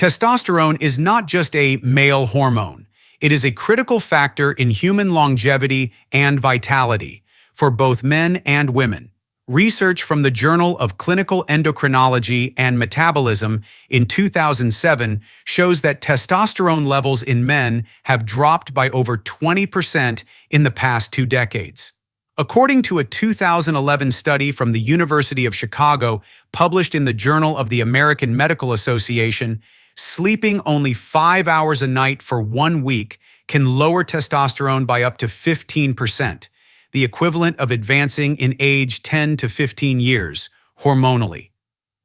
Testosterone is not just a male hormone. It is a critical factor in human longevity and vitality for both men and women. Research from the Journal of Clinical Endocrinology and Metabolism in 2007 shows that testosterone levels in men have dropped by over 20% in the past 2 decades. According to a 2011 study from the University of Chicago published in the Journal of the American Medical Association, sleeping only 5 hours a night for 1 week can lower testosterone by up to 15%, the equivalent of advancing in age 10 to 15 years, hormonally.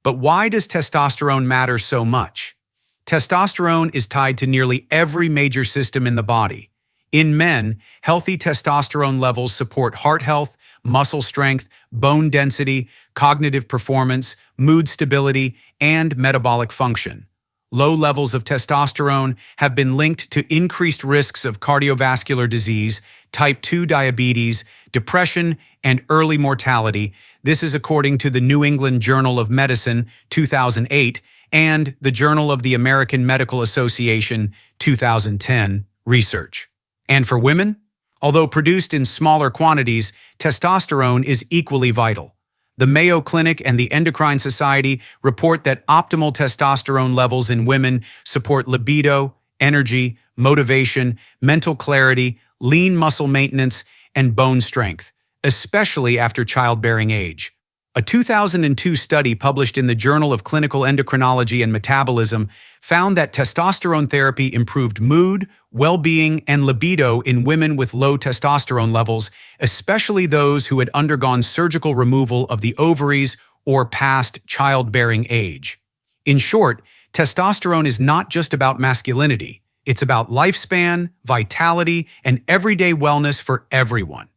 But why does testosterone matter so much? Testosterone is tied to nearly every major system in the body. In men, healthy testosterone levels support heart health, muscle strength, bone density, cognitive performance, mood stability, and metabolic function. Low levels of testosterone have been linked to increased risks of cardiovascular disease, type 2 diabetes, depression, and early mortality. This is according to the New England Journal of Medicine, 2008, and the Journal of the American Medical Association, 2010, research. And for women, although produced in smaller quantities, testosterone is equally vital. The Mayo Clinic and the Endocrine Society report that optimal testosterone levels in women support libido, energy, motivation, mental clarity, lean muscle maintenance, and bone strength, especially after childbearing age. A 2002 study published in the Journal of Clinical Endocrinology and Metabolism found that testosterone therapy improved mood, well-being, and libido in women with low testosterone levels, especially those who had undergone surgical removal of the ovaries or past childbearing age. In short, testosterone is not just about masculinity. It's about lifespan, vitality, and everyday wellness for everyone.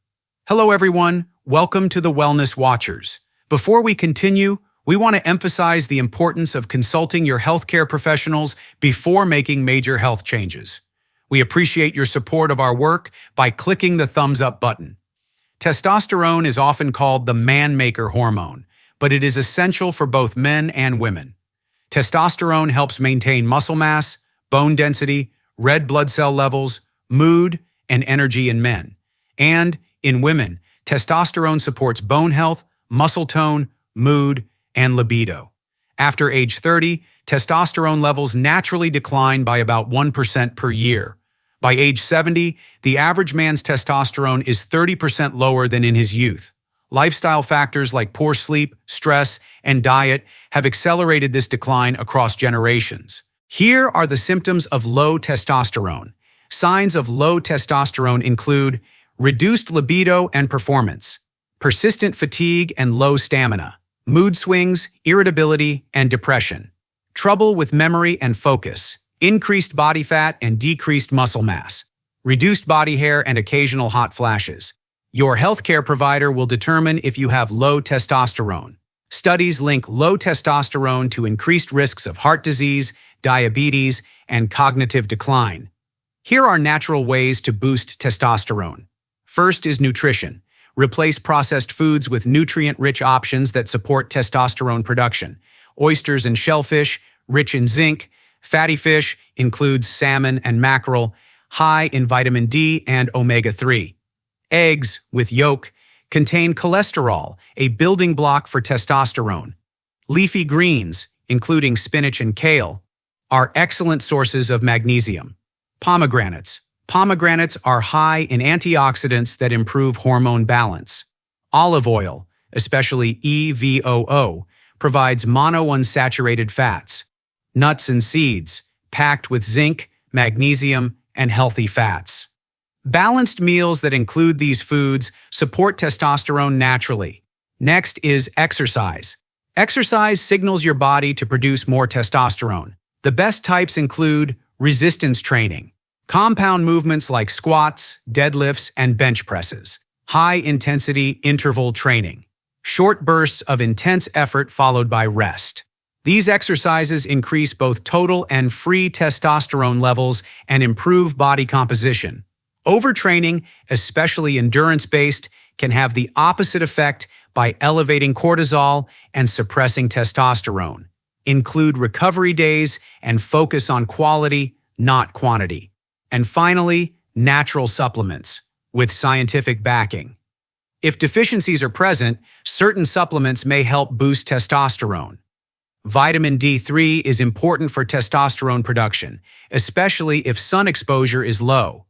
Hello, everyone. Welcome to the Wellness Watchers. Before we continue, we want to emphasize the importance of consulting your healthcare professionals before making major health changes. We appreciate your support of our work by clicking the thumbs up button. Testosterone is often called the man-maker hormone, but it is essential for both men and women. Testosterone helps maintain muscle mass, bone density, red blood cell levels, mood, and energy in men. And in women, testosterone supports bone health, muscle tone, mood, and libido. After age 30, testosterone levels naturally decline by about 1% per year. By age 70, the average man's testosterone is 30% lower than in his youth. Lifestyle factors like poor sleep, stress, and diet have accelerated this decline across generations. Here are the symptoms of low testosterone. Signs of low testosterone include reduced libido and performance, persistent fatigue and low stamina, mood swings, irritability, and depression, trouble with memory and focus, increased body fat and decreased muscle mass, reduced body hair and occasional hot flashes. Your healthcare provider will determine if you have low testosterone. Studies link low testosterone to increased risks of heart disease, diabetes, and cognitive decline. Here are natural ways to boost testosterone. First is nutrition. Replace processed foods with nutrient-rich options that support testosterone production. Oysters and shellfish, rich in zinc. Fatty fish includes salmon and mackerel, high in vitamin D and omega-3. Eggs, with yolk, contain cholesterol, a building block for testosterone. Leafy greens, including spinach and kale, are excellent sources of magnesium. Pomegranates. Pomegranates are high in antioxidants that improve hormone balance. Olive oil, especially EVOO, provides monounsaturated fats. Nuts and seeds, packed with zinc, magnesium, and healthy fats. Balanced meals that include these foods support testosterone naturally. Next is exercise. Exercise signals your body to produce more testosterone. The best types include resistance training, compound movements like squats, deadlifts, and bench presses, high-intensity interval training, short bursts of intense effort followed by rest. These exercises increase both total and free testosterone levels and improve body composition. Overtraining, especially endurance-based, can have the opposite effect by elevating cortisol and suppressing testosterone. include recovery days, and focus on quality, not quantity. And finally, natural supplements with scientific backing. If deficiencies are present, certain supplements may help boost testosterone. Vitamin D3 is important for testosterone production, especially if sun exposure is low.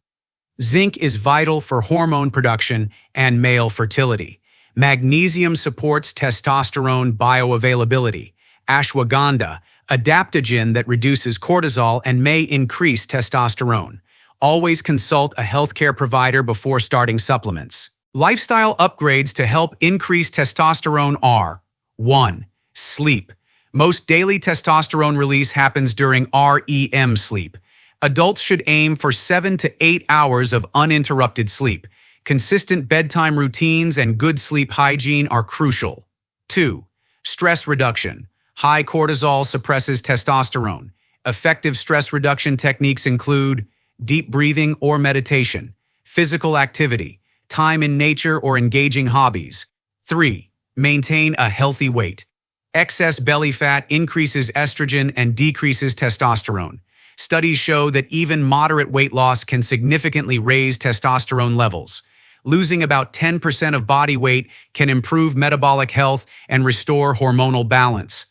Zinc is vital for hormone production and male fertility. Magnesium supports testosterone bioavailability. Ashwagandha, adaptogen that reduces cortisol and may increase testosterone. Always consult a healthcare provider before starting supplements. Lifestyle upgrades to help increase testosterone are: 1. Sleep. Most daily testosterone release happens during REM sleep. Adults should aim for 7 to 8 hours of uninterrupted sleep. Consistent bedtime routines and good sleep hygiene are crucial. 2. Stress reduction. High cortisol suppresses testosterone. Effective stress reduction techniques include deep breathing or meditation, physical activity, time in nature or engaging hobbies. 3. Maintain a healthy weight. Excess belly fat increases estrogen and decreases testosterone. Studies show that even moderate weight loss can significantly raise testosterone levels. Losing about 10% of body weight can improve metabolic health and restore hormonal balance.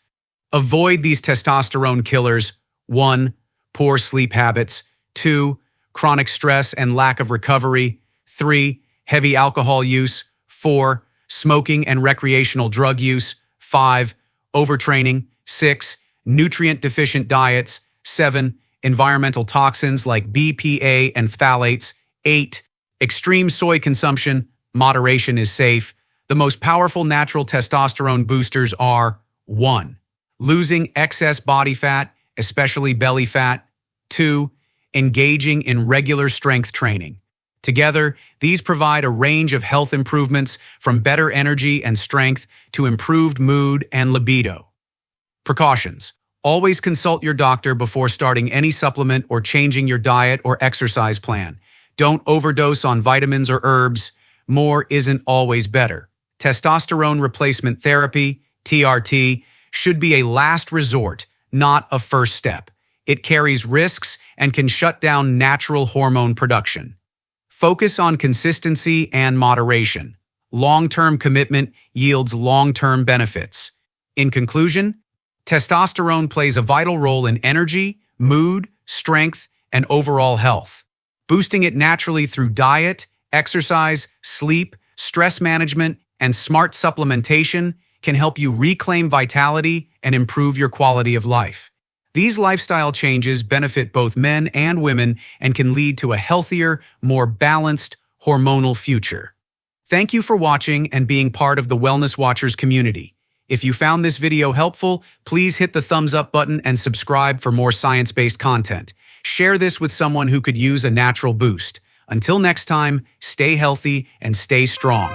Avoid these testosterone killers: 1. Poor sleep habits. 2. Chronic stress and lack of recovery. 3. Heavy alcohol use. 4. Smoking and recreational drug use. 5. Overtraining. 6. Nutrient-deficient diets. 7. Environmental toxins like BPA and phthalates. 8. Extreme soy consumption. Moderation is safe. The most powerful natural testosterone boosters are: 1. Losing excess body fat, especially belly fat. 2. Engaging in regular strength training. Together, these provide a range of health improvements from better energy and strength to improved mood and libido. Precautions. Always consult your doctor before starting any supplement or changing your diet or exercise plan. Don't overdose on vitamins or herbs. More isn't always better. Testosterone replacement therapy, TRT, should be a last resort, not a first step. It carries risks and can shut down natural hormone production. Focus on consistency and moderation. Long-term commitment yields long-term benefits. In conclusion, testosterone plays a vital role in energy, mood, strength, and overall health. Boosting it naturally through diet, exercise, sleep, stress management, and smart supplementation can help you reclaim vitality and improve your quality of life. These lifestyle changes benefit both men and women and can lead to a healthier, more balanced, hormonal future. Thank you for watching and being part of the Wellness Watchers community. If you found this video helpful, please hit the thumbs up button and subscribe for more science-based content. Share this with someone who could use a natural boost. Until next time, stay healthy and stay strong.